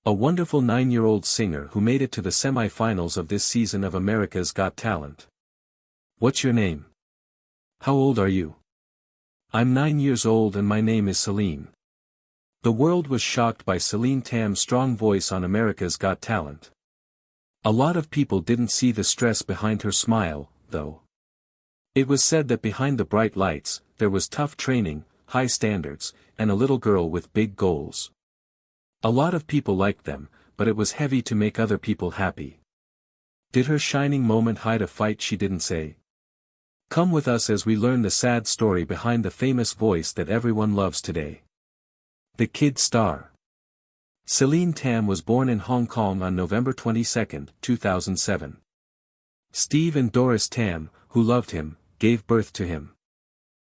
A wonderful 9-year-old singer who made it to the semi-finals of this season of America's Got Talent. What's your name? How old are you? I'm 9 years old and my name is Celine. The world was shocked by Celine Tam's strong voice on America's Got Talent. A lot of people didn't see the stress behind her smile, though. It was said that behind the bright lights, there was tough training, high standards, and a little girl with big goals. A lot of people liked them, but it was heavy to make other people happy. Did her shining moment hide a fight she didn't say? Come with us as we learn the sad story behind the famous voice that everyone loves today. The Kid Star. Celine Tam was born in Hong Kong on November 22, 2007. Steve and Doris Tam, who loved him, gave birth to him.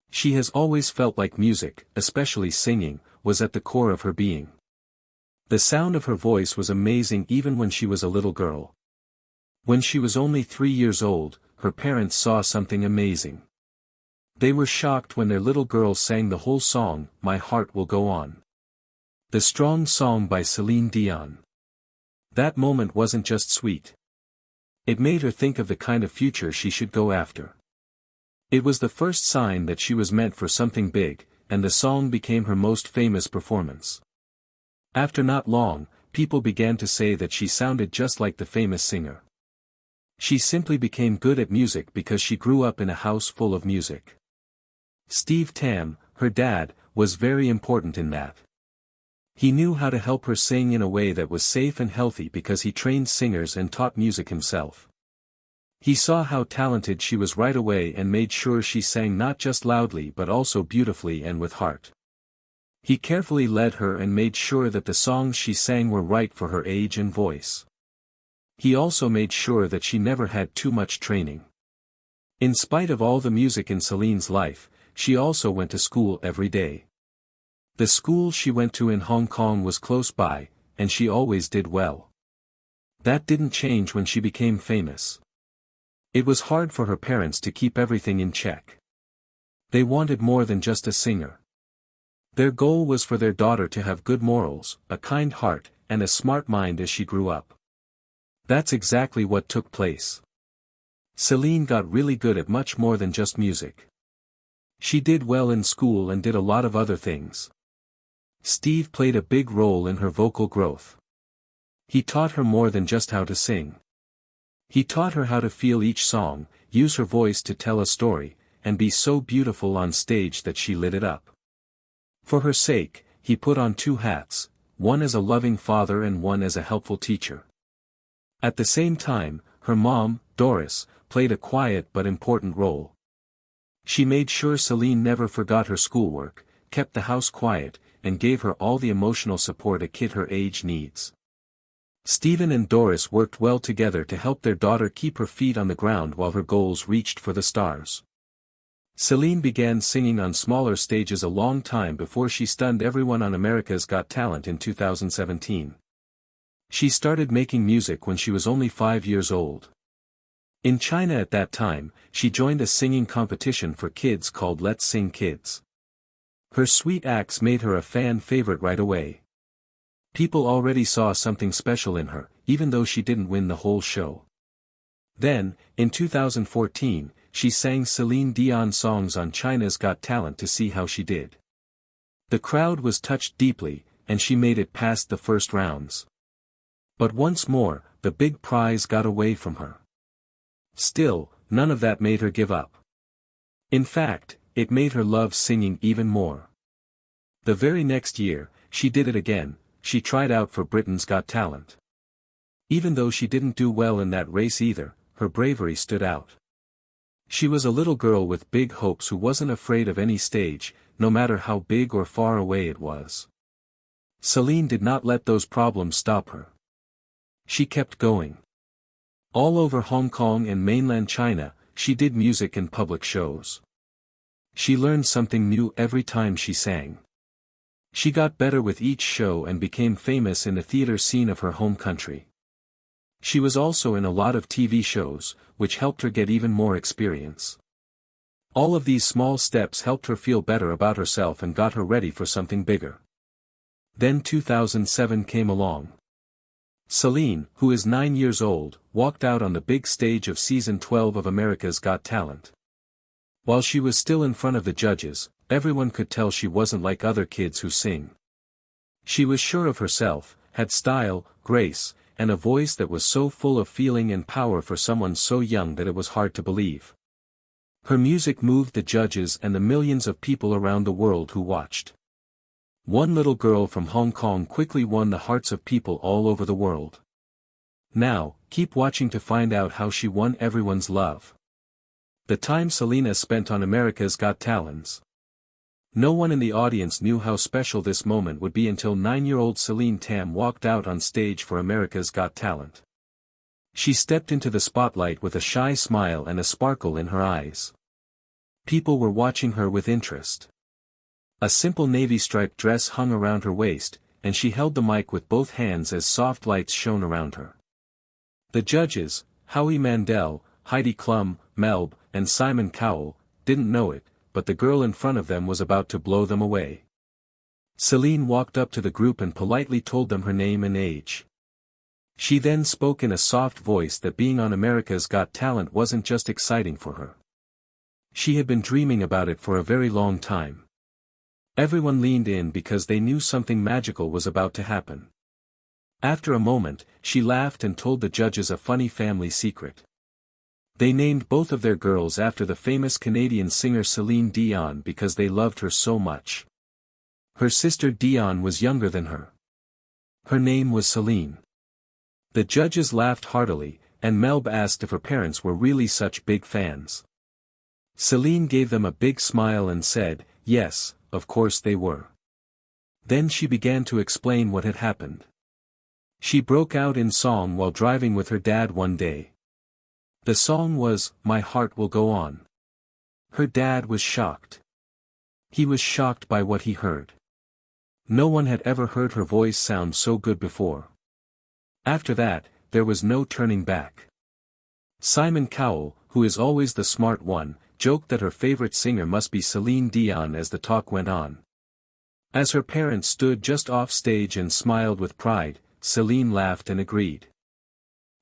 She has always felt like music, especially singing, was at the core of her being. The sound of her voice was amazing even when she was a little girl. When she was only 3 years old, her parents saw something amazing. They were shocked when their little girl sang the whole song, My Heart Will Go On. The strong song by Celine Dion. That moment wasn't just sweet. It made her think of the kind of future she should go after. It was the first sign that she was meant for something big, and the song became her most famous performance. After not long, people began to say that she sounded just like the famous singer. She simply became good at music because she grew up in a house full of music. Steve Tam, her dad, was very important in that. He knew how to help her sing in a way that was safe and healthy because he trained singers and taught music himself. He saw how talented she was right away and made sure she sang not just loudly but also beautifully and with heart. He carefully led her and made sure that the songs she sang were right for her age and voice. He also made sure that she never had too much training. In spite of all the music in Celine's life, she also went to school every day. The school she went to in Hong Kong was close by, and she always did well. That didn't change when she became famous. It was hard for her parents to keep everything in check. They wanted more than just a singer. Their goal was for their daughter to have good morals, a kind heart, and a smart mind as she grew up. That's exactly what took place. Celine got really good at much more than just music. She did well in school and did a lot of other things. Steve played a big role in her vocal growth. He taught her more than just how to sing. He taught her how to feel each song, use her voice to tell a story, and be so beautiful on stage that she lit it up. For her sake, he put on 2 hats, one as a loving father and one as a helpful teacher. At the same time, her mom, Doris, played a quiet but important role. She made sure Celine never forgot her schoolwork, kept the house quiet, and gave her all the emotional support a kid her age needs. Stephen and Doris worked well together to help their daughter keep her feet on the ground while her goals reached for the stars. Celine began singing on smaller stages a long time before she stunned everyone on America's Got Talent in 2017. She started making music when she was only 5 years old. In China at that time, she joined a singing competition for kids called Let's Sing Kids. Her sweet acts made her a fan favorite right away. People already saw something special in her, even though she didn't win the whole show. Then, in 2014, she sang Celine Dion songs on China's Got Talent to see how she did. The crowd was touched deeply, and she made it past the first rounds. But once more, the big prize got away from her. Still, none of that made her give up. In fact, it made her love singing even more. The very next year, she did it again. She tried out for Britain's Got Talent. Even though she didn't do well in that race either, her bravery stood out. She was a little girl with big hopes who wasn't afraid of any stage, no matter how big or far away it was. Celine did not let those problems stop her. She kept going. All over Hong Kong and mainland China, she did music and public shows. She learned something new every time she sang. She got better with each show and became famous in the theater scene of her home country. She was also in a lot of TV shows, which helped her get even more experience. All of these small steps helped her feel better about herself and got her ready for something bigger. Then 2007 came along. Celine, who is 9 years old, walked out on the big stage of Season 12 of America's Got Talent. While she was still in front of the judges, everyone could tell she wasn't like other kids who sing. She was sure of herself, had style, grace, and a voice that was so full of feeling and power for someone so young that it was hard to believe. Her music moved the judges and the millions of people around the world who watched. One little girl from Hong Kong quickly won the hearts of people all over the world. Now, keep watching to find out how she won everyone's love. The time Selena spent on America's Got Talent. No one in the audience knew how special this moment would be until 9-year-old Celine Tam walked out on stage for America's Got Talent. She stepped into the spotlight with a shy smile and a sparkle in her eyes. People were watching her with interest. A simple navy-striped dress hung around her waist, and she held the mic with both hands as soft lights shone around her. The judges, Howie Mandel, Heidi Klum, Melb, and Simon Cowell, didn't know it, but the girl in front of them was about to blow them away. Celine walked up to the group and politely told them her name and age. She then spoke in a soft voice that being on America's Got Talent wasn't just exciting for her. She had been dreaming about it for a very long time. Everyone leaned in because they knew something magical was about to happen. After a moment, she laughed and told the judges a funny family secret. They named both of their girls after the famous Canadian singer Celine Dion because they loved her so much. Her sister Dion was younger than her. Her name was Celine. The judges laughed heartily, and Melb asked if her parents were really such big fans. Celine gave them a big smile and said, yes, of course they were. Then she began to explain what had happened. She broke out in song while driving with her dad one day. The song was, My Heart Will Go On. Her dad was shocked. He was shocked by what he heard. No one had ever heard her voice sound so good before. After that, there was no turning back. Simon Cowell, who is always the smart one, joked that her favorite singer must be Celine Dion as the talk went on. As her parents stood just off stage and smiled with pride, Celine laughed and agreed.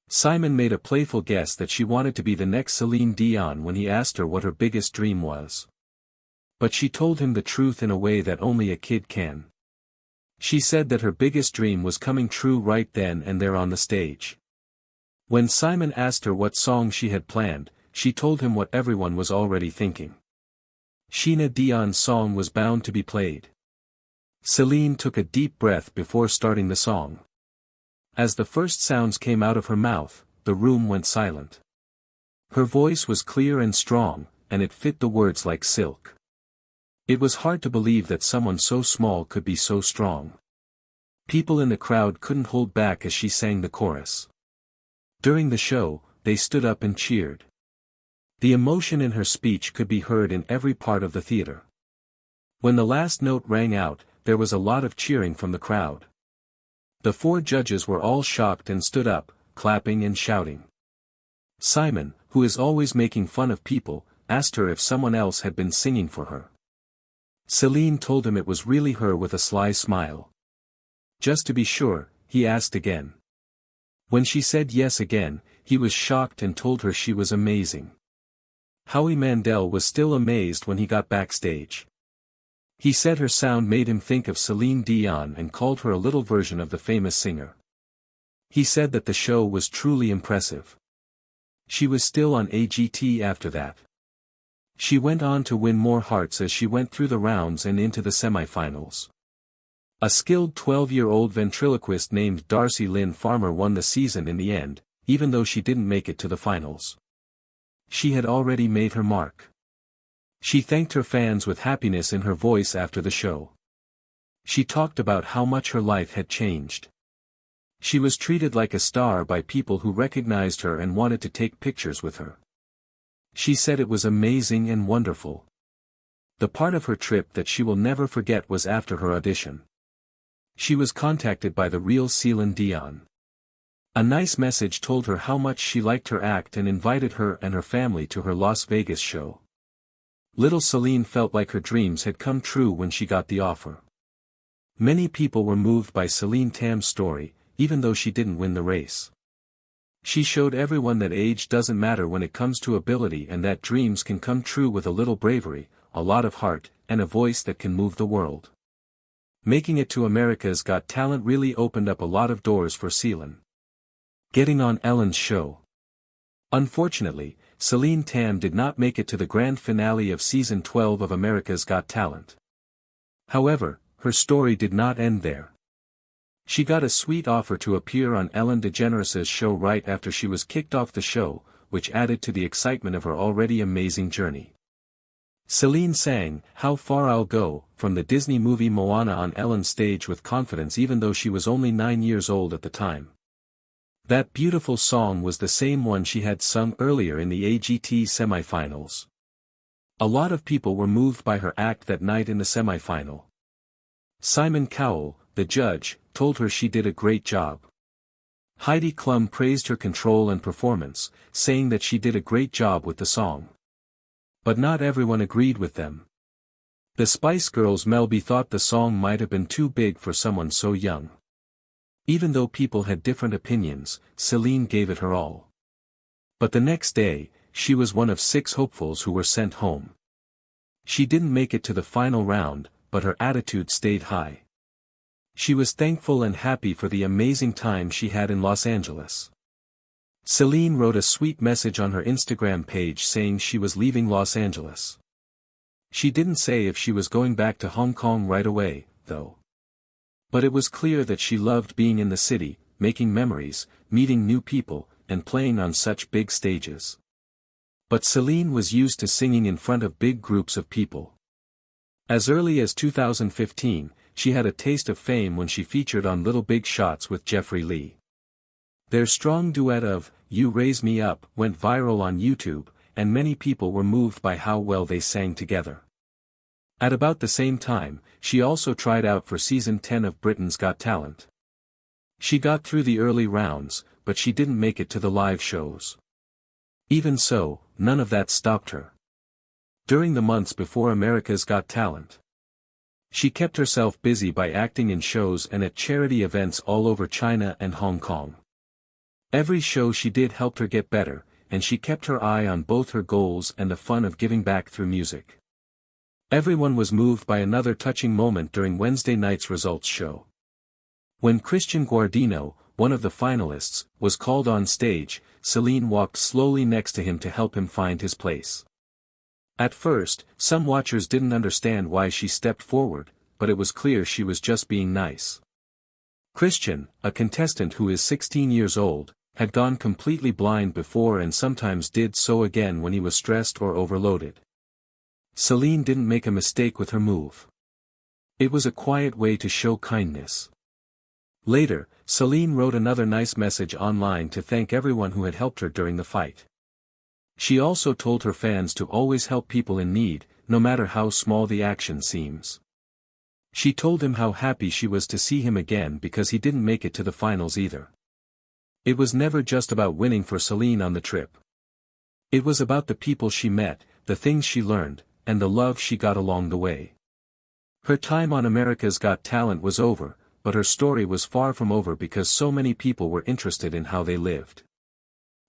Simon made a playful guess that she wanted to be the next Celine Dion when he asked her what her biggest dream was. But she told him the truth in a way that only a kid can. She said that her biggest dream was coming true right then and there on the stage. When Simon asked her what song she had planned, she told him what everyone was already thinking. Sheena Dion's song was bound to be played. Celine took a deep breath before starting the song. As the first sounds came out of her mouth, the room went silent. Her voice was clear and strong, and it fit the words like silk. It was hard to believe that someone so small could be so strong. People in the crowd couldn't hold back as she sang the chorus. During the show, they stood up and cheered. The emotion in her speech could be heard in every part of the theater. When the last note rang out, there was a lot of cheering from the crowd. The four judges were all shocked and stood up, clapping and shouting. Simon, who is always making fun of people, asked her if someone else had been singing for her. Celine told him it was really her with a sly smile. Just to be sure, he asked again. When she said yes again, he was shocked and told her she was amazing. Howie Mandel was still amazed when he got backstage. He said her sound made him think of Celine Dion and called her a little version of the famous singer. He said that the show was truly impressive. She was still on AGT after that. She went on to win more hearts as she went through the rounds and into the semifinals. A skilled 12-year-old ventriloquist named Darcy Lynn Farmer won the season in the end, even though she didn't make it to the finals. She had already made her mark. She thanked her fans with happiness in her voice after the show. She talked about how much her life had changed. She was treated like a star by people who recognized her and wanted to take pictures with her. She said it was amazing and wonderful. The part of her trip that she will never forget was after her audition. She was contacted by the real Celine Dion. A nice message told her how much she liked her act and invited her and her family to her Las Vegas show. Little Celine felt like her dreams had come true when she got the offer. Many people were moved by Celine Tam's story, even though she didn't win the race. She showed everyone that age doesn't matter when it comes to ability and that dreams can come true with a little bravery, a lot of heart, and a voice that can move the world. Making it to America's Got Talent really opened up a lot of doors for Celine. Getting on Ellen's show. Unfortunately, Celine Tam did not make it to the grand finale of Season 12 of America's Got Talent. However, her story did not end there. She got a sweet offer to appear on Ellen DeGeneres' show right after she was kicked off the show, which added to the excitement of her already amazing journey. Celine sang "How Far I'll Go" from the Disney movie Moana on Ellen's stage with confidence even though she was only 9 years old at the time. That beautiful song was the same one she had sung earlier in the AGT semifinals. A lot of people were moved by her act that night in the semifinal. Simon Cowell, the judge, told her she did a great job. Heidi Klum praised her control and performance, saying that she did a great job with the song. But not everyone agreed with them. The Spice Girls' Mel B thought the song might have been too big for someone so young. Even though people had different opinions, Celine gave it her all. But the next day, she was one of 6 hopefuls who were sent home. She didn't make it to the final round, but her attitude stayed high. She was thankful and happy for the amazing time she had in Los Angeles. Celine wrote a sweet message on her Instagram page saying she was leaving Los Angeles. She didn't say if she was going back to Hong Kong right away, though. But it was clear that she loved being in the city, making memories, meeting new people, and playing on such big stages. But Celine was used to singing in front of big groups of people. As early as 2015, she had a taste of fame when she featured on Little Big Shots with Jeffrey Lee. Their strong duet of "You Raise Me Up" went viral on YouTube, and many people were moved by how well they sang together. At about the same time, she also tried out for Season 10 of Britain's Got Talent. She got through the early rounds, but she didn't make it to the live shows. Even so, none of that stopped her. During the months before America's Got Talent, she kept herself busy by acting in shows and at charity events all over China and Hong Kong. Every show she did helped her get better, and she kept her eye on both her goals and the fun of giving back through music. Everyone was moved by another touching moment during Wednesday night's results show. When Christian Guardino, one of the finalists, was called on stage, Celine walked slowly next to him to help him find his place. At first, some watchers didn't understand why she stepped forward, but it was clear she was just being nice. Christian, a contestant who is 16 years old, had gone completely blind before and sometimes did so again when he was stressed or overloaded. Celine didn't make a mistake with her move. It was a quiet way to show kindness. Later, Celine wrote another nice message online to thank everyone who had helped her during the fight. She also told her fans to always help people in need, no matter how small the action seems. She told him how happy she was to see him again because he didn't make it to the finals either. It was never just about winning for Celine on the trip. It was about the people she met, the things she learned, and the love she got along the way. Her time on America's Got Talent was over, but her story was far from over because so many people were interested in how they lived.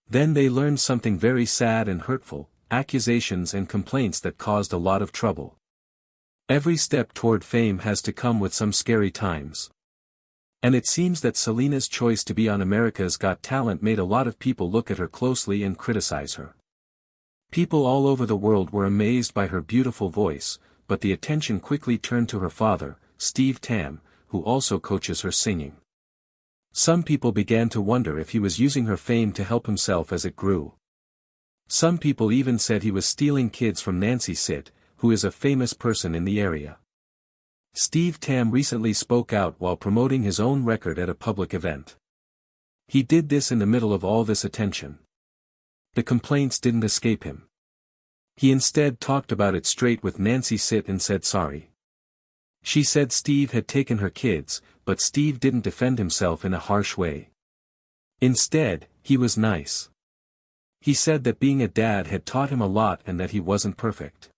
Then they learned something very sad and hurtful, accusations and complaints that caused a lot of trouble. Every step toward fame has to come with some scary times. And it seems that Selena's choice to be on America's Got Talent made a lot of people look at her closely and criticize her. People all over the world were amazed by her beautiful voice, but the attention quickly turned to her father, Steve Tam, who also coaches her singing. Some people began to wonder if he was using her fame to help himself as it grew. Some people even said he was stealing kids from Nancy Sit, who is a famous person in the area. Steve Tam recently spoke out while promoting his own record at a public event. He did this in the middle of all this attention. The complaints didn't escape him. He instead talked about it straight with Nancy Sit and said sorry. She said Steve had taken her kids, but Steve didn't defend himself in a harsh way. Instead, he was nice. He said that being a dad had taught him a lot and that he wasn't perfect.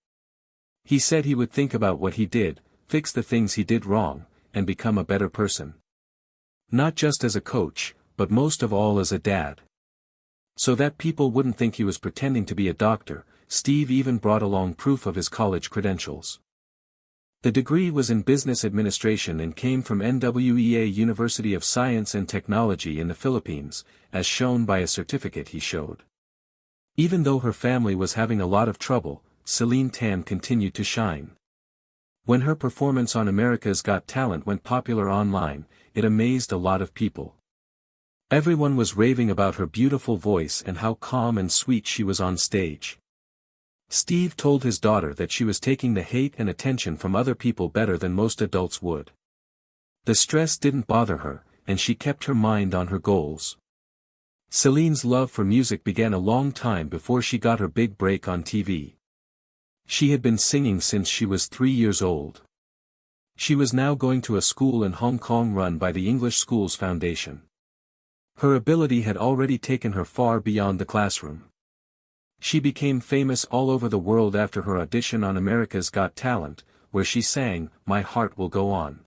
He said he would think about what he did, fix the things he did wrong, and become a better person. Not just as a coach, but most of all as a dad. So that people wouldn't think he was pretending to be a doctor, Steve even brought along proof of his college credentials. The degree was in business administration and came from NWEA University of Science and Technology in the Philippines, as shown by a certificate he showed. Even though her family was having a lot of trouble, Celine Tam continued to shine. When her performance on America's Got Talent went popular online, it amazed a lot of people. Everyone was raving about her beautiful voice and how calm and sweet she was on stage. Steve told his daughter that she was taking the hate and attention from other people better than most adults would. The stress didn't bother her, and she kept her mind on her goals. Celine's love for music began a long time before she got her big break on TV. She had been singing since she was 3 years old. She was now going to a school in Hong Kong run by the English Schools Foundation. Her ability had already taken her far beyond the classroom. She became famous all over the world after her audition on America's Got Talent, where she sang, "My Heart Will Go On."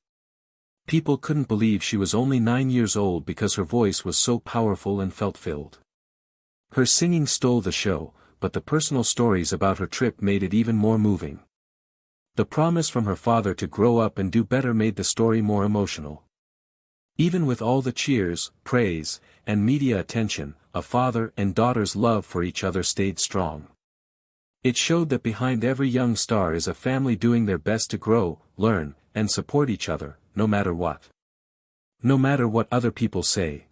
People couldn't believe she was only 9 years old because her voice was so powerful and felt-filled. Her singing stole the show, but the personal stories about her trip made it even more moving. The promise from her father to grow up and do better made the story more emotional. Even with all the cheers, praise, and media attention, a father and daughter's love for each other stayed strong. It showed that behind every young star is a family doing their best to grow, learn, and support each other, no matter what. No matter what other people say.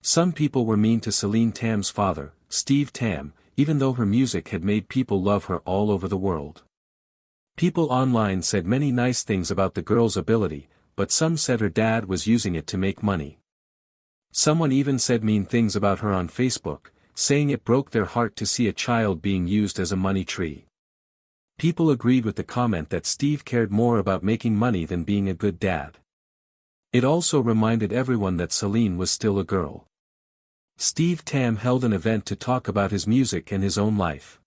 Some people were mean to Celine Tam's father, Steve Tam, even though her music had made people love her all over the world. People online said many nice things about the girl's ability, but some said her dad was using it to make money. Someone even said mean things about her on Facebook, saying it broke their heart to see a child being used as a money tree. People agreed with the comment that Steve cared more about making money than being a good dad. It also reminded everyone that Celine was still a girl. Steve Tam held an event to talk about his music and his own life.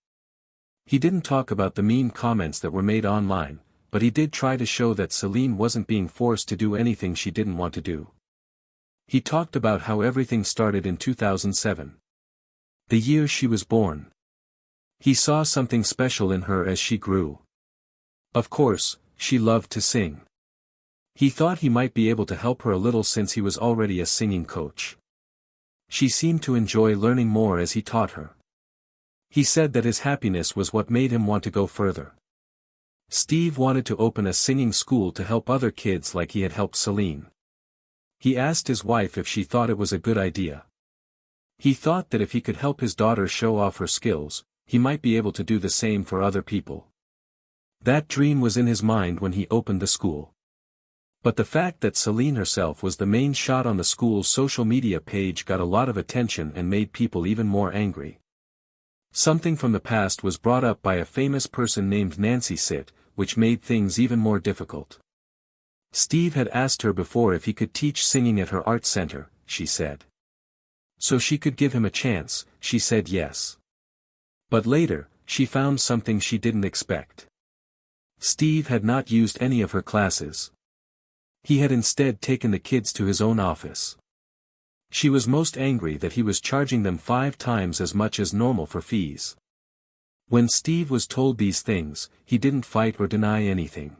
He didn't talk about the mean comments that were made online, but he did try to show that Celine wasn't being forced to do anything she didn't want to do. He talked about how everything started in 2007. The year she was born. He saw something special in her as she grew. Of course, she loved to sing. He thought he might be able to help her a little since he was already a singing coach. She seemed to enjoy learning more as he taught her. He said that his happiness was what made him want to go further. Steve wanted to open a singing school to help other kids like he had helped Celine. He asked his wife if she thought it was a good idea. He thought that if he could help his daughter show off her skills, he might be able to do the same for other people. That dream was in his mind when he opened the school. But the fact that Celine herself was the main shot on the school's social media page got a lot of attention and made people even more angry. Something from the past was brought up by a famous person named Nancy Sit, which made things even more difficult. Steve had asked her before if he could teach singing at her art center, she said. So she could give him a chance, she said yes. But later, she found something she didn't expect. Steve had not used any of her classes. He had instead taken the kids to his own office. She was most angry that he was charging them 5 times as much as normal for fees. When Steve was told these things, he didn't fight or deny anything.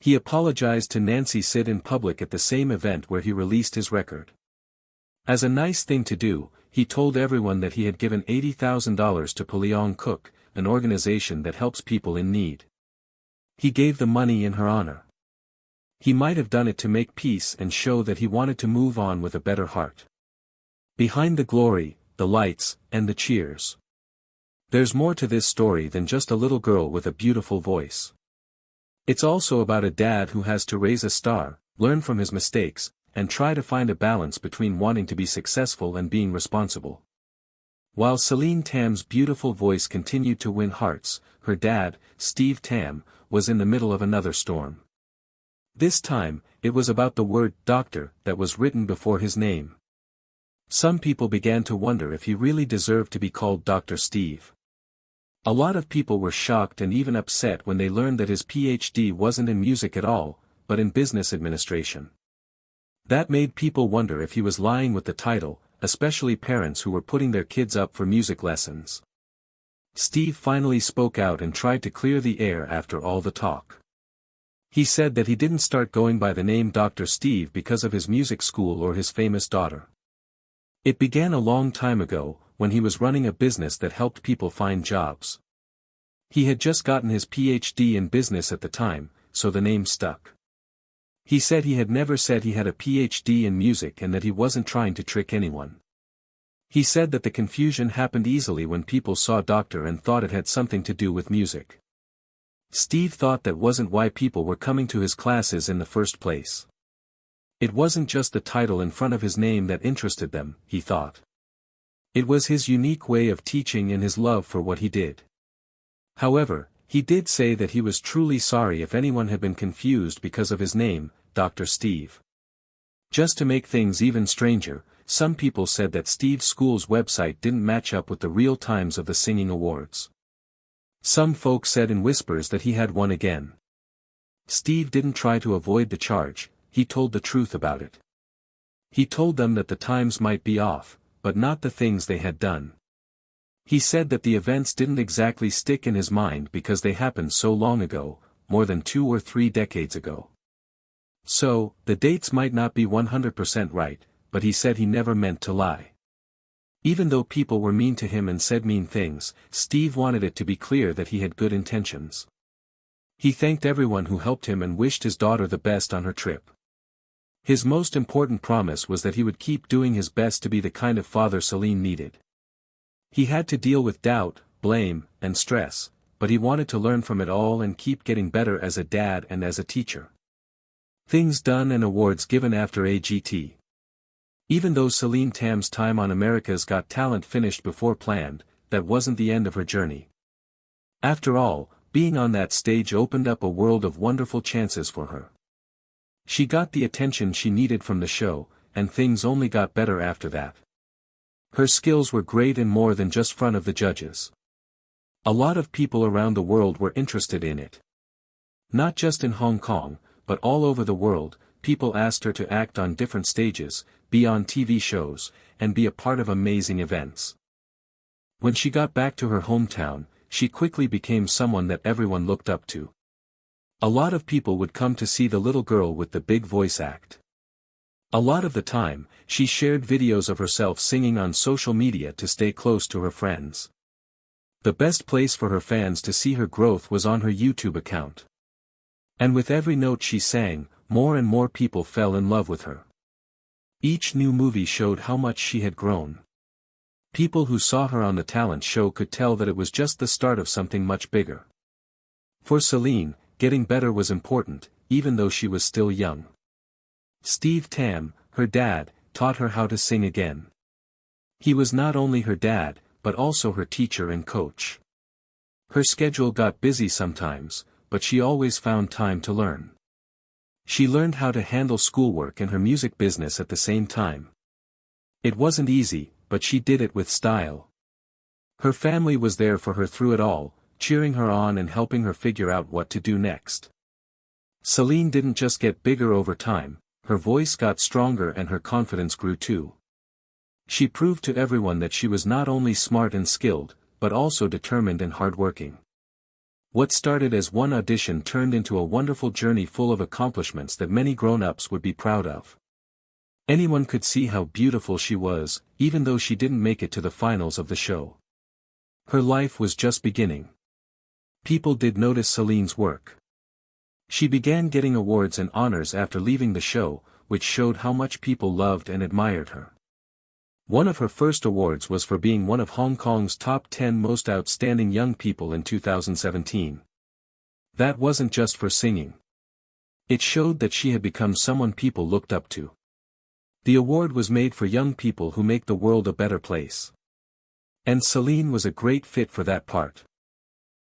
He apologized to Nancy Sit in public at the same event where he released his record. As a nice thing to do, he told everyone that he had given $80,000 to Leong Cook, an organization that helps people in need. He gave the money in her honor. He might have done it to make peace and show that he wanted to move on with a better heart. Behind the glory, the lights, and the cheers. There's more to this story than just a little girl with a beautiful voice. It's also about a dad who has to raise a star, learn from his mistakes, and try to find a balance between wanting to be successful and being responsible. While Celine Tam's beautiful voice continued to win hearts, her dad, Steve Tam, was in the middle of another storm. This time, it was about the word doctor that was written before his name. Some people began to wonder if he really deserved to be called Dr. Steve. A lot of people were shocked and even upset when they learned that his PhD wasn't in music at all, but in business administration. That made people wonder if he was lying with the title, especially parents who were putting their kids up for music lessons. Steve finally spoke out and tried to clear the air after all the talk. He said that he didn't start going by the name Dr. Steve because of his music school or his famous daughter. It began a long time ago, when he was running a business that helped people find jobs. He had just gotten his PhD in business at the time, so the name stuck. He said he had never said he had a PhD in music and that he wasn't trying to trick anyone. He said that the confusion happened easily when people saw doctor and thought it had something to do with music. Steve thought that wasn't why people were coming to his classes in the first place. It wasn't just the title in front of his name that interested them, he thought. It was his unique way of teaching and his love for what he did. However, he did say that he was truly sorry if anyone had been confused because of his name, Dr. Steve. Just to make things even stranger, some people said that Steve's school's website didn't match up with the real times of the singing awards. Some folks said in whispers that he had won again. Steve didn't try to avoid the charge, he told the truth about it. He told them that the times might be off, but not the things they had done. He said that the events didn't exactly stick in his mind because they happened so long ago, more than 2 or 3 decades ago. So, the dates might not be 100% right, but he said he never meant to lie. Even though people were mean to him and said mean things, Steve wanted it to be clear that he had good intentions. He thanked everyone who helped him and wished his daughter the best on her trip. His most important promise was that he would keep doing his best to be the kind of father Celine needed. He had to deal with doubt, blame, and stress, but he wanted to learn from it all and keep getting better as a dad and as a teacher. Things done and awards given after AGT. Even though Celine Tam's time on America's Got Talent finished before planned, that wasn't the end of her journey. After all, being on that stage opened up a world of wonderful chances for her. She got the attention she needed from the show, and things only got better after that. Her skills were great and more than just front of the judges. A lot of people around the world were interested in it. Not just in Hong Kong, but all over the world, people asked her to act on different stages, be on TV shows, and be a part of amazing events. When she got back to her hometown, she quickly became someone that everyone looked up to. A lot of people would come to see the little girl with the big voice act. A lot of the time, she shared videos of herself singing on social media to stay close to her friends. The best place for her fans to see her growth was on her YouTube account. And with every note she sang, more and more people fell in love with her. Each new movie showed how much she had grown. People who saw her on the talent show could tell that it was just the start of something much bigger. For Celine, getting better was important, even though she was still young. Steve Tam, her dad, taught her how to sing again. He was not only her dad, but also her teacher and coach. Her schedule got busy sometimes, but she always found time to learn. She learned how to handle schoolwork and her music business at the same time. It wasn't easy, but she did it with style. Her family was there for her through it all, cheering her on and helping her figure out what to do next. Celine didn't just get bigger over time, her voice got stronger and her confidence grew too. She proved to everyone that she was not only smart and skilled, but also determined and hardworking. What started as one audition turned into a wonderful journey full of accomplishments that many grown-ups would be proud of. Anyone could see how beautiful she was, even though she didn't make it to the finals of the show. Her life was just beginning. People did notice Celine's work. She began getting awards and honors after leaving the show, which showed how much people loved and admired her. One of her first awards was for being one of Hong Kong's top 10 most outstanding young people in 2017. That wasn't just for singing. It showed that she had become someone people looked up to. The award was made for young people who make the world a better place. And Celine was a great fit for that part.